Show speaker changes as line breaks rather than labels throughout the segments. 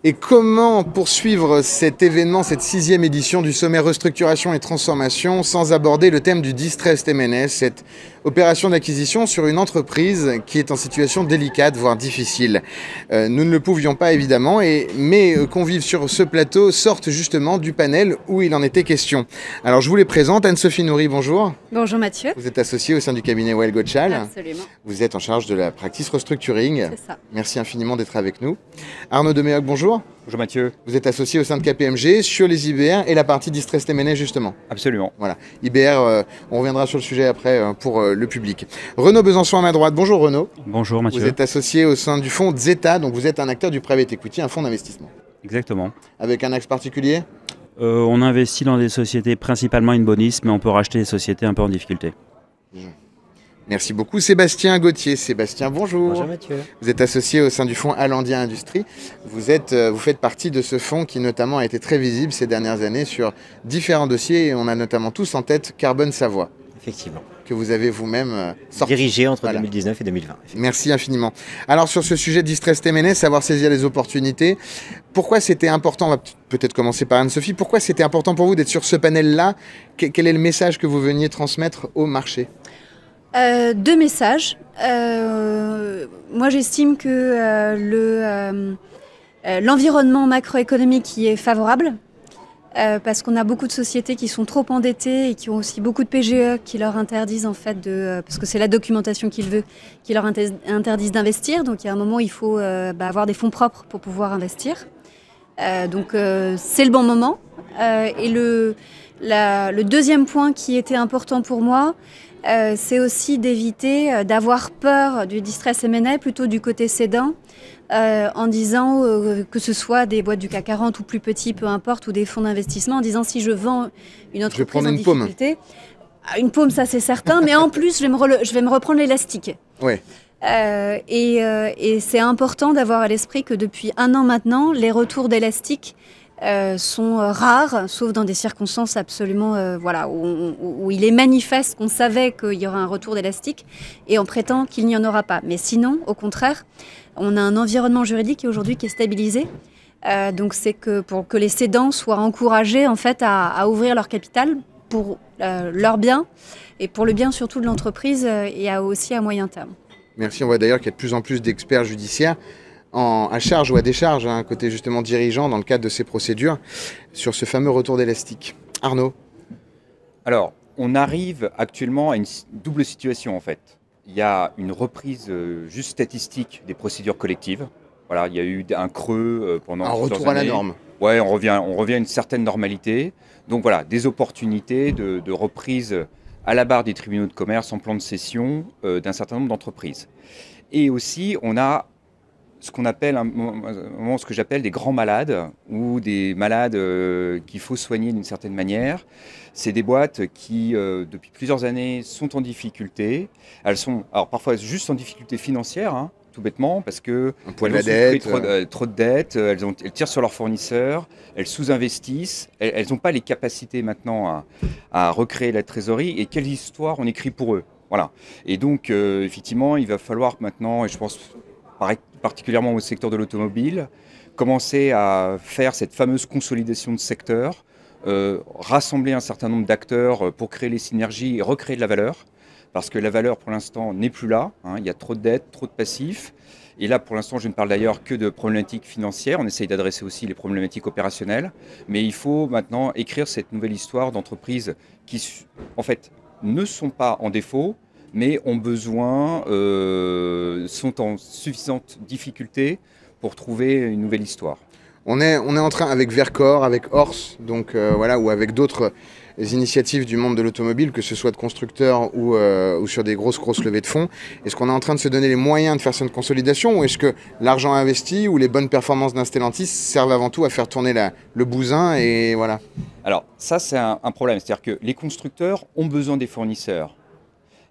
Et comment poursuivre cet événement, cette 6e édition du sommet Restructuration et Transformation, sans aborder le thème du Distressed M&A, cette opération d'acquisition sur une entreprise qui est en situation délicate, voire difficile. Nous ne le pouvions pas évidemment, et mes convives sur ce plateau sortent justement du panel où il en était question. Alors je vous les présente, Anne-Sophie Nourry, bonjour.
Bonjour Mathieu.
Vous êtes associée au sein du cabinet Weil Gotshal.
Absolument.
Vous êtes en charge de la practice restructuring.
C'est ça.
Merci infiniment d'être avec nous. Arnaud Deméoc, bonjour.
Bonjour Mathieu.
Vous êtes associé au sein de KPMG sur les IBR et la partie Distressed M&A justement.
Absolument.
Voilà. IBR, on reviendra sur le sujet après pour le public. Renaud Besançon à ma droite. Bonjour Renaud.
Bonjour Mathieu.
Vous êtes associé au sein du fonds Zeta, donc vous êtes un acteur du private equity, un fonds d'investissement.
Exactement.
Avec un axe particulier ?
On investit dans des sociétés principalement in bonis, mais on peut racheter des sociétés un peu en difficulté.
Merci beaucoup. Sébastien Gauthier. Sébastien, bonjour.
Bonjour Mathieu.
Vous êtes associé au sein du fonds Alandia Industrie. Vous faites partie de ce fonds qui notamment a été très visible ces dernières années sur différents dossiers. Et on a notamment tous en tête Carbone Savoie.
Effectivement.
Que vous avez vous-même sorti.
Dirigé entre 2019 et 2020.
Merci infiniment. Alors sur ce sujet de Distressed M&A, savoir saisir les opportunités, pourquoi c'était important, on va peut-être commencer par Anne-Sophie, pourquoi c'était important pour vous d'être sur ce panel-là ? Quel est le message que vous veniez transmettre au marché ?
Deux messages. Moi, j'estime que l'environnement macroéconomique y est favorable parce qu'on a beaucoup de sociétés qui sont trop endettées et qui ont aussi beaucoup de PGE qui leur interdisent en fait parce que c'est la documentation qu'ils veulent, qui leur interdisent d'investir. Donc, il y a un moment où il faut avoir des fonds propres pour pouvoir investir. Donc, c'est le bon moment. Et le deuxième point qui était important pour moi, c'est aussi d'éviter d'avoir peur du distress M&A plutôt du côté cédant en disant que ce soit des boîtes du CAC 40 ou plus petits, peu importe, ou des fonds d'investissement, en disant si je vends une entreprise en difficulté, une paume ça c'est certain, mais en plus je vais me reprendre l'élastique.
Ouais.
Et c'est important d'avoir à l'esprit que depuis 1 an maintenant, les retours d'élastique sont rares, sauf dans des circonstances absolument où il est manifeste qu'on savait qu'il y aura un retour d'élastique et on prétend qu'il n'y en aura pas. Mais sinon, au contraire, on a un environnement juridique aujourd'hui qui est stabilisé. Donc c'est que pour que les cédants soient encouragés en fait à ouvrir leur capital pour leur bien et pour le bien surtout de l'entreprise et aussi à moyen terme.
Merci, on voit d'ailleurs qu'il y a de plus en plus d'experts judiciaires à charge ou à décharge, côté justement dirigeant dans le cadre de ces procédures, sur ce fameux retour d'élastique. Arnaud ?
Alors, on arrive actuellement à une double situation en fait. Il y a une reprise juste statistique des procédures collectives. Voilà, il y a eu un creux pendant plusieurs années. Un retour à la norme. Ouais, on revient à une certaine normalité. Donc voilà, des opportunités de reprise à la barre des tribunaux de commerce en plan de cession d'un certain nombre d'entreprises. Et aussi, on a ce qu'on appelle ce que j'appelle des grands malades ou des malades qu'il faut soigner d'une certaine manière. C'est des boîtes qui, depuis plusieurs années, sont en difficulté. Elles sont alors parfois juste en difficulté financière, tout bêtement, parce que
trop
de dettes, elles tirent sur leurs fournisseurs, elles sous-investissent, elles n'ont pas les capacités maintenant à recréer la trésorerie. Et quelle histoire on écrit pour eux. Voilà. Et donc, effectivement, il va falloir maintenant, et je pense particulièrement au secteur de l'automobile, commencer à faire cette fameuse consolidation de secteur, rassembler un certain nombre d'acteurs pour créer les synergies et recréer de la valeur, parce que la valeur pour l'instant n'est plus là, il y a trop de dettes, trop de passifs, et là pour l'instant je ne parle d'ailleurs que de problématiques financières, on essaye d'adresser aussi les problématiques opérationnelles, mais il faut maintenant écrire cette nouvelle histoire d'entreprises qui en fait ne sont pas en défaut, mais ont besoin, sont en suffisante difficulté pour trouver une nouvelle histoire.
On est en train, avec Vercor, avec Ors, donc, ou avec d'autres initiatives du monde de l'automobile, que ce soit de constructeurs ou sur des grosses levées de fonds, est-ce qu'on est en train de se donner les moyens de faire cette consolidation, ou est-ce que l'argent investi ou les bonnes performances d'un Stellantis servent avant tout à faire tourner le bousin et voilà.
Alors ça c'est un problème, c'est-à-dire que les constructeurs ont besoin des fournisseurs.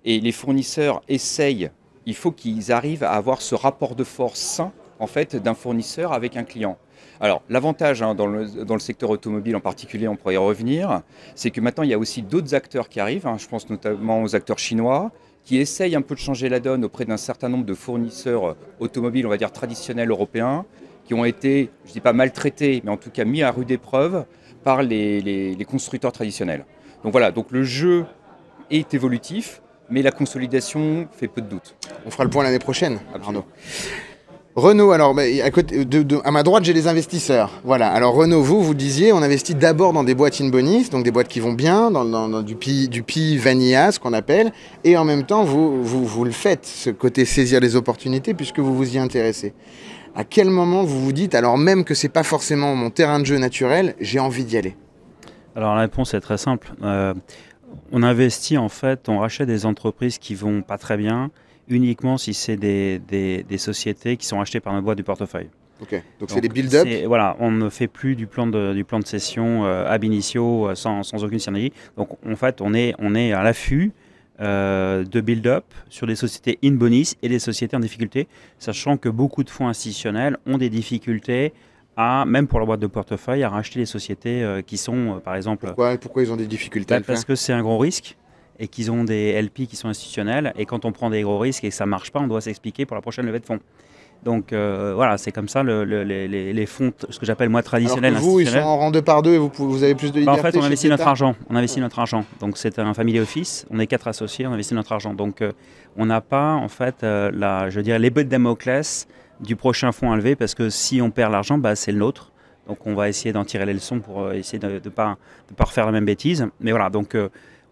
Et les fournisseurs essayent, il faut qu'ils arrivent à avoir ce rapport de force sain en fait, d'un fournisseur avec un client. Alors l'avantage dans le secteur automobile en particulier, on pourrait y revenir, c'est que maintenant il y a aussi d'autres acteurs qui arrivent, je pense notamment aux acteurs chinois, qui essayent un peu de changer la donne auprès d'un certain nombre de fournisseurs automobiles, on va dire traditionnels européens, qui ont été, je ne dis pas maltraités, mais en tout cas mis à rude épreuve par les constructeurs traditionnels. Donc voilà, donc le jeu est évolutif, mais la consolidation fait peu de doute.
On fera le point l'année prochaine, Arnaud. Renaud, alors à, côté, à ma droite j'ai les investisseurs. Voilà. Alors Renaud, vous disiez, on investit d'abord dans des boîtes in bonis, donc des boîtes qui vont bien, dans du PI vanilla, ce qu'on appelle, et en même temps vous le faites, ce côté saisir les opportunités, puisque vous vous y intéressez. À quel moment vous vous dites, alors même que c'est pas forcément mon terrain de jeu naturel, j'ai envie d'y aller?
Alors la réponse est très simple. On investit en fait, on rachète des entreprises qui vont pas très bien, uniquement si c'est des sociétés qui sont achetées par notre boîte du portefeuille.
Ok, donc c'est des build-up.
Voilà, on ne fait plus du plan de cession ab initio sans aucune synergie. Donc en fait, on est à l'affût de build-up sur des sociétés in bonis et des sociétés en difficulté, sachant que beaucoup de fonds institutionnels ont des difficultés même pour la boîte de portefeuille, à racheter les sociétés qui sont, par exemple...
Pourquoi ils ont des difficultés à le faire?
Parce que c'est un gros risque et qu'ils ont des LP qui sont institutionnels. Et quand on prend des gros risques et que ça ne marche pas, on doit s'expliquer pour la prochaine levée de fonds. Donc voilà, c'est comme ça les fonds, ce que j'appelle moi traditionnels.
Alors que vous, ils sont en rang 2 par 2 et vous avez plus de liberté.
En fait, on investit notre argent. On investit notre argent. Donc c'est un family office. On est 4 associés, on investit notre argent. Donc on n'a pas en fait je dirais l'épée de Damoclès du prochain fonds à lever, parce que si on perd l'argent, c'est le nôtre. Donc on va essayer d'en tirer les leçons pour essayer de ne pas refaire la même bêtise. Mais voilà, donc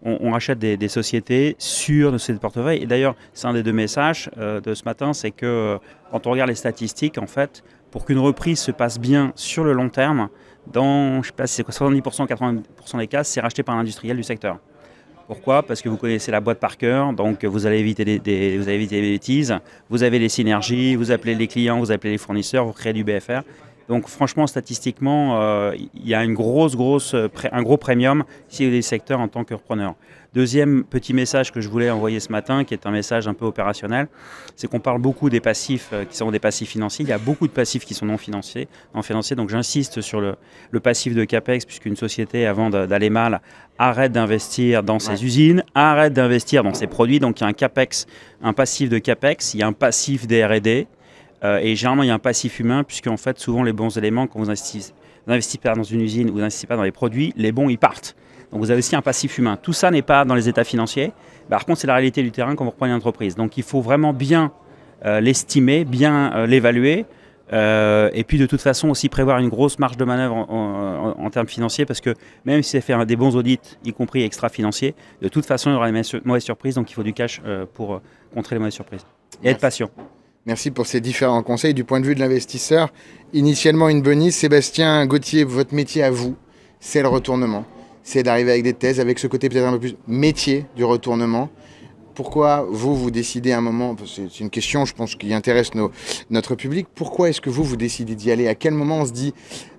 on rachète des sociétés sur nos sociétés de portefeuille. Et d'ailleurs, c'est un des 2 messages de ce matin, c'est que quand on regarde les statistiques, en fait, pour qu'une reprise se passe bien sur le long terme, dans, je ne sais pas si c'est quoi, 70%, 80% des cas, c'est racheté par un industriel du secteur. Pourquoi? Parce que vous connaissez la boîte par cœur, donc vous allez éviter les bêtises, vous avez les synergies, vous appelez les clients, vous appelez les fournisseurs, vous créez du BFR. Donc franchement, statistiquement, il y a un gros premium si vous avez des secteurs en tant que repreneur. Deuxième petit message que je voulais envoyer ce matin, qui est un message un peu opérationnel, c'est qu'on parle beaucoup des passifs qui sont des passifs financiers. Il y a beaucoup de passifs qui sont non financiers. Donc j'insiste sur le passif de CAPEX, puisqu'une société, avant d'aller mal, arrête d'investir dans ses usines, arrête d'investir dans ses produits. Donc il y a un CAPEX, un passif de CAPEX, il y a un passif des R&D. Et généralement, il y a un passif humain, puisque en fait, souvent, les bons éléments, quand vous investissez pas dans une usine ou vous n'investissez pas dans les produits, les bons, ils partent. Donc, vous avez aussi un passif humain. Tout ça n'est pas dans les états financiers. Par contre, c'est la réalité du terrain quand vous reprenez une entreprise. Donc, il faut vraiment bien l'estimer, bien l'évaluer. Et puis, de toute façon, aussi prévoir une grosse marge de manœuvre en termes financiers, parce que même si c'est faire des bons audits, y compris extra-financiers, de toute façon, il y aura des mauvaises surprises. Donc, il faut du cash pour contrer les mauvaises surprises. Et être patient.
Merci pour ces différents conseils. Du point de vue de l'investisseur, initialement une bonis, Sébastien Gauthier, votre métier à vous, c'est le retournement. C'est d'arriver avec des thèses, avec ce côté peut-être un peu plus métier du retournement. Pourquoi vous décidez à un moment, c'est une question je pense qui intéresse notre public, pourquoi est-ce que vous décidez d'y aller? À quel moment on se dit,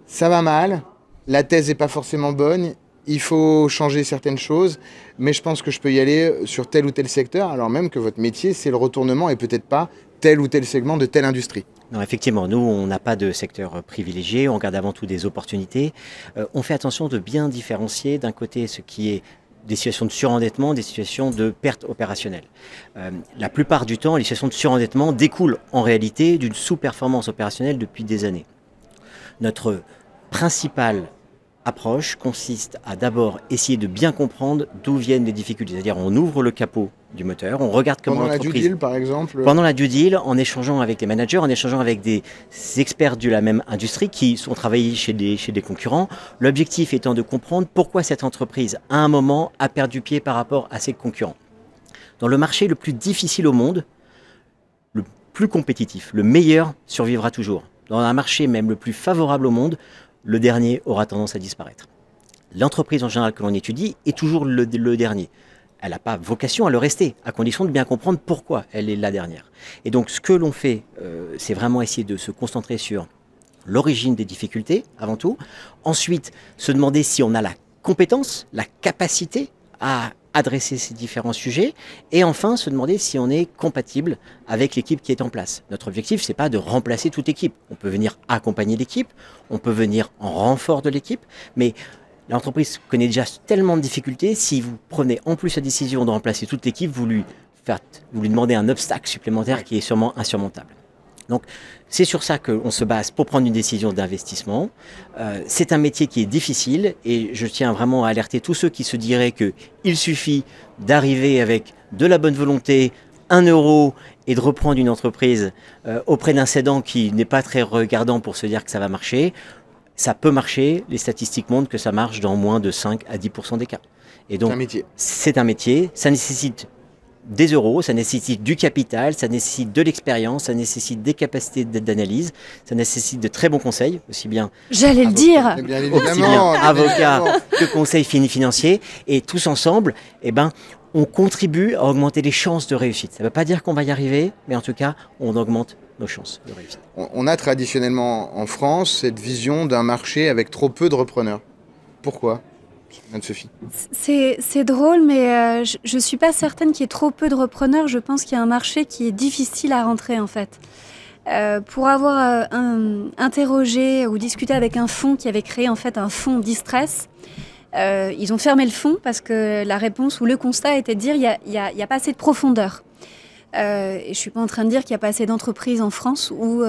ça va mal, la thèse n'est pas forcément bonne, il faut changer certaines choses, mais je pense que je peux y aller sur tel ou tel secteur, alors même que votre métier, c'est le retournement et peut-être pas tel ou tel segment de telle industrie.
Non, effectivement, nous, on n'a pas de secteur privilégié, on regarde avant tout des opportunités. On fait attention de bien différencier d'un côté ce qui est des situations de surendettement, des situations de perte opérationnelle. La plupart du temps, les situations de surendettement découlent en réalité d'une sous-performance opérationnelle depuis des années. Notre principale approche consiste à d'abord essayer de bien comprendre d'où viennent les difficultés. C'est-à-dire on ouvre le capot du moteur, on regarde comment l'entreprise...
Pendant la due deal, par exemple
Pendant la due deal, en échangeant avec les managers, en échangeant avec des experts de la même industrie qui sont travaillés chez des concurrents. L'objectif étant de comprendre pourquoi cette entreprise, à un moment, a perdu pied par rapport à ses concurrents. Dans le marché le plus difficile au monde, le plus compétitif, le meilleur survivra toujours. Dans un marché même le plus favorable au monde, le dernier aura tendance à disparaître. L'entreprise en général que l'on étudie est toujours le dernier. Elle n'a pas vocation à le rester, à condition de bien comprendre pourquoi elle est la dernière. Et donc ce que l'on fait, c'est vraiment essayer de se concentrer sur l'origine des difficultés, avant tout. Ensuite, se demander si on a la compétence, la capacité à adresser ces différents sujets. Et enfin, se demander si on est compatible avec l'équipe qui est en place. Notre objectif, ce n'est pas de remplacer toute équipe. On peut venir accompagner l'équipe, on peut venir en renfort de l'équipe, mais l'entreprise connaît déjà tellement de difficultés. Si vous prenez en plus la décision de remplacer toute l'équipe, vous lui demandez un obstacle supplémentaire qui est sûrement insurmontable. Donc, c'est sur ça qu'on se base pour prendre une décision d'investissement. C'est un métier qui est difficile et je tiens vraiment à alerter tous ceux qui se diraient qu'il suffit d'arriver avec de la bonne volonté, 1 euro et de reprendre une entreprise auprès d'un cédant qui n'est pas très regardant pour se dire que ça va marcher. Ça peut marcher, les statistiques montrent que ça marche dans moins de 5 à 10% des cas. Et donc, c'est un métier, ça nécessite des euros, ça nécessite du capital, ça nécessite de l'expérience, ça nécessite des capacités d'analyse, ça nécessite de très bons conseils, aussi bien
J'allais le dire.
Bien
aussi bien avocats que conseils financiers. Et tous ensemble, eh ben, on contribue à augmenter les chances de réussite. Ça ne veut pas dire qu'on va y arriver, mais en tout cas, on augmente nos chances de réussite.
On a traditionnellement en France cette vision d'un marché avec trop peu de repreneurs. Pourquoi ? Anne-Sophie.
C'est drôle, mais je ne suis pas certaine qu'il y ait trop peu de repreneurs. Je pense qu'il y a un marché qui est difficile à rentrer, en fait. Pour avoir interrogé ou discuté avec un fonds qui avait créé en fait un fonds distress, ils ont fermé le fonds parce que la réponse ou le constat était de dire il y a pas assez de profondeur. Et je ne suis pas en train de dire qu'il n'y a pas assez d'entreprises en France ou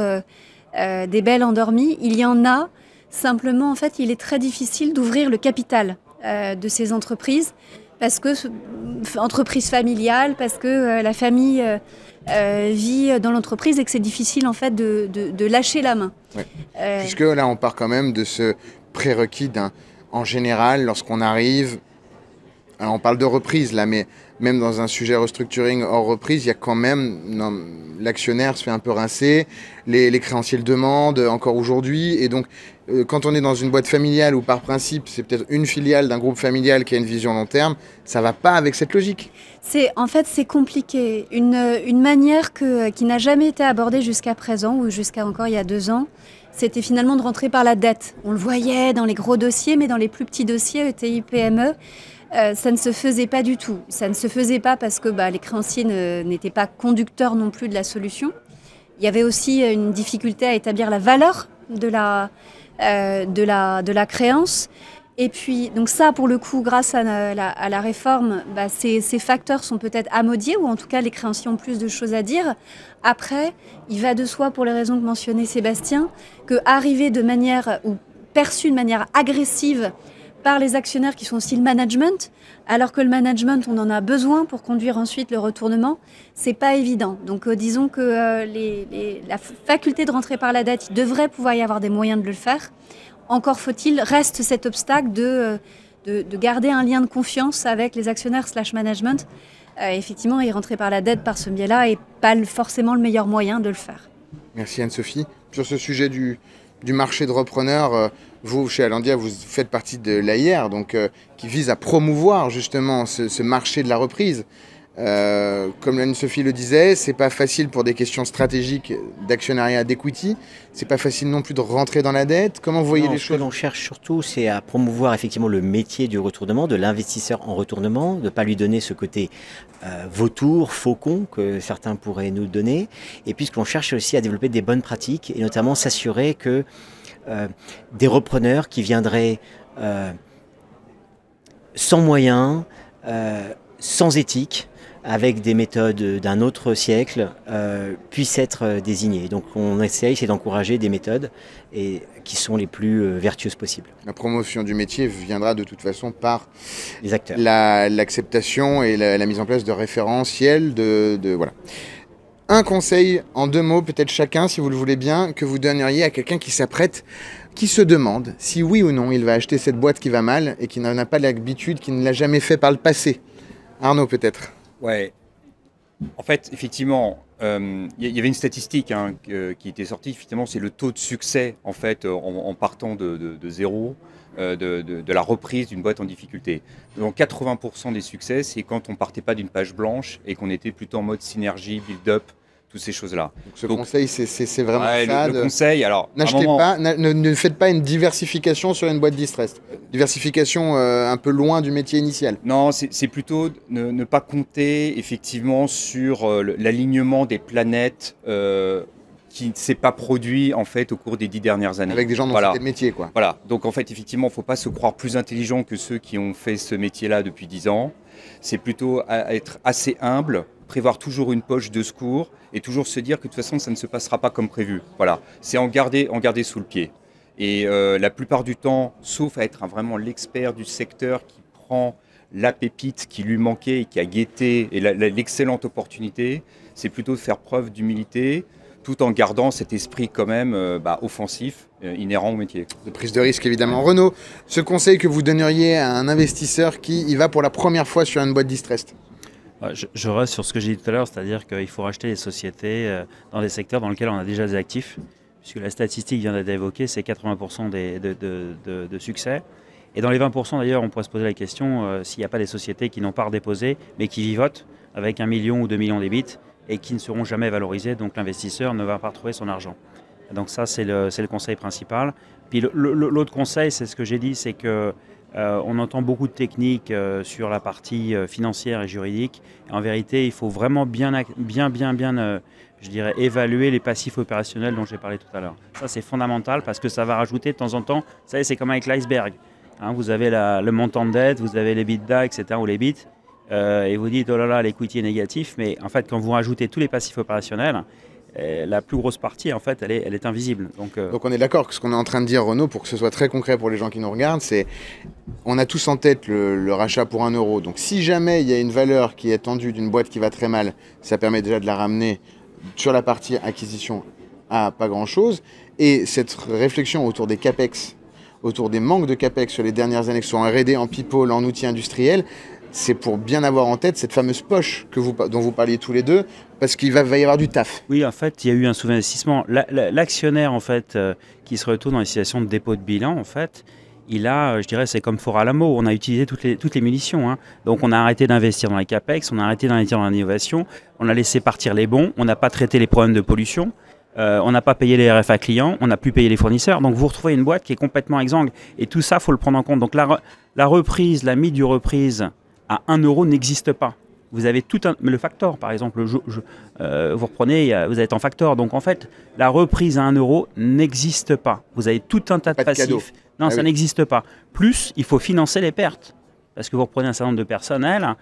des belles endormies. Il y en a. Simplement, en fait, il est très difficile d'ouvrir le capital de ces entreprises parce que entreprise familiale, parce que la famille vit dans l'entreprise et que c'est difficile en fait de lâcher la main.
Ouais. Puisque là, on part quand même de ce prérequis en général, lorsqu'on arrive, alors on parle de reprise là, mais même dans un sujet restructuring hors reprise, il y a quand même, l'actionnaire se fait un peu rincer, les créanciers le demandent encore aujourd'hui, et donc quand on est dans une boîte familiale où par principe c'est peut-être une filiale d'un groupe familial qui a une vision long terme, ça va pas avec cette logique.
En fait, c'est compliqué. Une manière qui n'a jamais été abordée jusqu'à présent, ou jusqu'à encore il y a 2 ans, c'était finalement de rentrer par la dette. On le voyait dans les gros dossiers, mais dans les plus petits dossiers, ETI, PME, ça ne se faisait pas du tout. Ça ne se faisait pas parce que les créanciers n'étaient pas conducteurs non plus de la solution. Il y avait aussi une difficulté à établir la valeur de la créance. Et puis, donc ça, pour le coup, grâce à la réforme, ces facteurs sont peut-être amodiés, ou en tout cas, les créanciers ont plus de choses à dire. Après, il va de soi, pour les raisons que mentionnait Sébastien, que arriver de manière, ou perçu de manière agressive par les actionnaires qui sont aussi le management, alors que le management, on en a besoin pour conduire ensuite le retournement, c'est pas évident. Donc disons que la faculté de rentrer par la dette, il devrait pouvoir y avoir des moyens de le faire. Encore faut-il, reste cet obstacle de garder un lien de confiance avec les actionnaires / management. Effectivement, y rentrer par la dette par ce biais-là n'est pas forcément le meilleur moyen de le faire.
Merci Anne-Sophie. Sur ce sujet du marché de repreneurs, vous, chez Allandia, vous faites partie de l'AIR, donc qui vise à promouvoir justement ce marché de la reprise. Comme Anne-Sophie le disait, c'est pas facile pour des questions stratégiques d'actionnariat, d'equity. C'est pas facile non plus de rentrer dans la dette. Comment vous voyez les choses ?
Ce que l'on cherche surtout, c'est à promouvoir effectivement le métier du retournement, de l'investisseur en retournement, de ne pas lui donner ce côté vautour, faucon que certains pourraient nous donner. Et puis ce que l'on cherche aussi à développer des bonnes pratiques et notamment s'assurer que des repreneurs qui viendraient sans moyens, sans éthique, avec des méthodes d'un autre siècle, puissent être désignés. Donc on essaye, c'est d'encourager des méthodes qui sont les plus vertueuses possibles.
La promotion du métier viendra de toute façon par
les acteurs.
L'acceptation et la mise en place de référentiels. Voilà. Un conseil en 2 mots, peut-être chacun, si vous le voulez bien, que vous donneriez à quelqu'un qui s'apprête, qui se demande si oui ou non il va acheter cette boîte qui va mal et qui n'en a pas l'habitude, qui ne l'a jamais fait par le passé. Arnaud, peut-être.
Ouais. En fait, effectivement, il y avait une statistique qui était sortie. Effectivement, c'est le taux de succès en fait en partant de zéro de la reprise d'une boîte en difficulté. Donc 80% des succès, c'est quand on partait pas d'une page blanche et qu'on était plutôt en mode synergie, build-up, toutes ces choses-là.
Donc, conseil, c'est vraiment ça.
Le conseil, alors...
N'achetez pas, ne faites pas une diversification sur une boîte distress. Diversification un peu loin du métier initial.
Non, c'est plutôt ne pas compter effectivement sur l'alignement des planètes qui ne s'est pas produit en fait au cours des 10 dernières années.
Avec des gens dont c'était le métier, quoi.
Voilà, donc en fait, effectivement, il ne faut pas se croire plus intelligent que ceux qui ont fait ce métier-là depuis 10 ans. C'est plutôt à être assez humble prévoir toujours une poche de secours et toujours se dire que de toute façon, ça ne se passera pas comme prévu. Voilà, c'est en garder sous le pied. Et la plupart du temps, sauf à être vraiment l'expert du secteur qui prend la pépite qui lui manquait et qui a guetté et l'excellente opportunité, c'est plutôt de faire preuve d'humilité tout en gardant cet esprit quand même offensif, inhérent au métier.
De prise de risque évidemment. Renaud, ce conseil que vous donneriez à un investisseur qui y va pour la première fois sur une boîte distressed?
Je reste sur ce que j'ai dit tout à l'heure, c'est-à-dire qu'il faut racheter les sociétés dans des secteurs dans lesquels on a déjà des actifs, puisque la statistique vient d'être évoquée, c'est 80% de succès. Et dans les 20% d'ailleurs, on pourrait se poser la question s'il n'y a pas des sociétés qui n'ont pas redéposé, mais qui vivotent avec 1 million ou 2 millions d'EBIT et qui ne seront jamais valorisées, donc l'investisseur ne va pas retrouver son argent. Donc ça, c'est le conseil principal. Puis l'autre conseil, c'est ce que j'ai dit, c'est que on entend beaucoup de techniques sur la partie financière et juridique. Et en vérité, il faut vraiment bien je dirais, évaluer les passifs opérationnels dont j'ai parlé tout à l'heure. Ça, c'est fondamental parce que ça va rajouter de temps en temps, vous savez, c'est comme avec l'iceberg. Hein, vous avez le montant de dette, vous avez les l'EBITDA, etc., ou les l'EBIT, et vous dites, oh là là, l'equity est négatif, mais en fait, quand vous rajoutez tous les passifs opérationnels, la plus grosse partie, en fait, elle est invisible. Donc
on est d'accord que ce qu'on est en train de dire, Renaud, pour que ce soit très concret pour les gens qui nous regardent, c'est on a tous en tête le rachat pour 1 euro. Donc si jamais il y a une valeur qui est tendue d'une boîte qui va très mal, ça permet déjà de la ramener sur la partie acquisition à pas grand-chose. Et cette réflexion autour des CAPEX, autour des manques de CAPEX sur les dernières années, que ce soit en R&D, en people, en outils industriels, c'est pour bien avoir en tête cette fameuse poche dont vous parliez tous les deux, parce qu'il va y avoir du taf.
Oui, en fait, il y a eu un sous-investissement. L'actionnaire, en fait, qui se retrouve dans les situations de dépôt de bilan, en fait, il a, je dirais, c'est comme Fort Alamo, on a utilisé toutes les munitions. Hein. Donc, on a arrêté d'investir dans les CAPEX, on a arrêté d'investir dans l'innovation, on a laissé partir les bons, on n'a pas traité les problèmes de pollution, on n'a pas payé les RFA clients, on n'a plus payé les fournisseurs. Donc, vous retrouvez une boîte qui est complètement exsangue. Et tout ça, il faut le prendre en compte. Donc, la reprise, la mise du reprise à 1 euro n'existe pas. Vous avez le factor, par exemple, vous reprenez, vous êtes en factor. Donc, en fait, la reprise à 1 euro n'existe pas. Vous avez tout un tas de passifs.
Cadeau.
Non, ça n'existe pas. Plus, il faut financer les pertes. Parce que vous reprenez un certain nombre de personnel,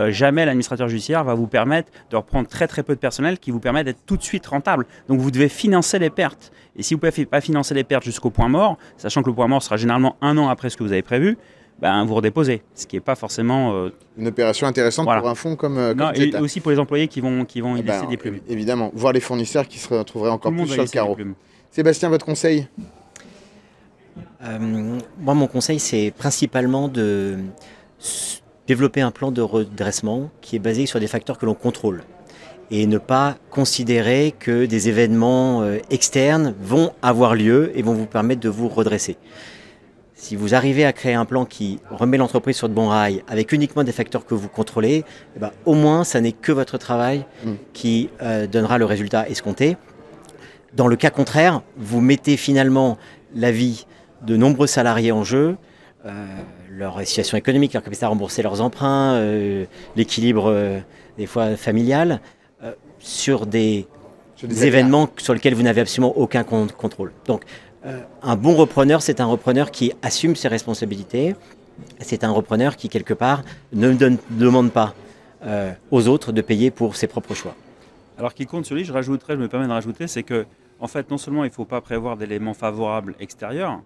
jamais l'administrateur judiciaire va vous permettre de reprendre très très peu de personnel qui vous permet d'être tout de suite rentable. Donc vous devez financer les pertes. Et si vous ne pouvez pas financer les pertes jusqu'au point mort, sachant que le point mort sera généralement 1 an après ce que vous avez prévu, ben, vous redéposez, ce qui n'est pas forcément...
Une opération intéressante voilà. Pour un fonds comme
et aussi pour les employés qui vont y laisser des plumes.
Évidemment, voir les fournisseurs qui se retrouveraient encore plus sur le carreau. Sébastien, votre conseil?
Moi, mon conseil, c'est principalement de développer un plan de redressement qui est basé sur des facteurs que l'on contrôle et ne pas considérer que des événements externes vont avoir lieu et vont vous permettre de vous redresser. Si vous arrivez à créer un plan qui remet l'entreprise sur de bons rails avec uniquement des facteurs que vous contrôlez, eh ben, au moins, ça n'est que votre travail qui donnera le résultat escompté. Dans le cas contraire, vous mettez finalement la vie de nombreux salariés en jeu, leur situation économique, leur capacité à rembourser leurs emprunts, l'équilibre des fois familial, sur des événements sur lesquels vous n'avez absolument aucun contrôle. Donc, un bon repreneur, c'est un repreneur qui assume ses responsabilités. C'est un repreneur qui, quelque part, ne demande pas aux autres de payer pour ses propres choix.
Alors qu'il compte sur lui, je me permets de rajouter, c'est que, en fait, non seulement il ne faut pas prévoir d'éléments favorables extérieurs,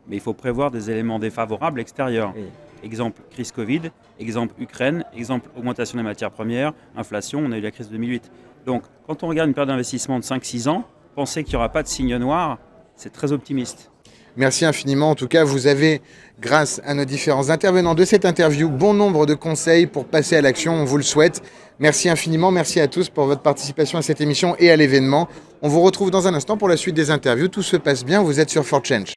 mais il faut prévoir des éléments défavorables extérieurs. Oui. Exemple, crise Covid, exemple, Ukraine, exemple, augmentation des matières premières, inflation, on a eu la crise de 2008. Donc, quand on regarde une période d'investissement de 5-6 ans, penser qu'il n'y aura pas de signe noir, c'est très optimiste.
Merci infiniment. En tout cas, vous avez, grâce à nos différents intervenants de cette interview, bon nombre de conseils pour passer à l'action. On vous le souhaite. Merci infiniment. Merci à tous pour votre participation à cette émission et à l'événement. On vous retrouve dans un instant pour la suite des interviews. Tout se passe bien. Vous êtes sur For Change.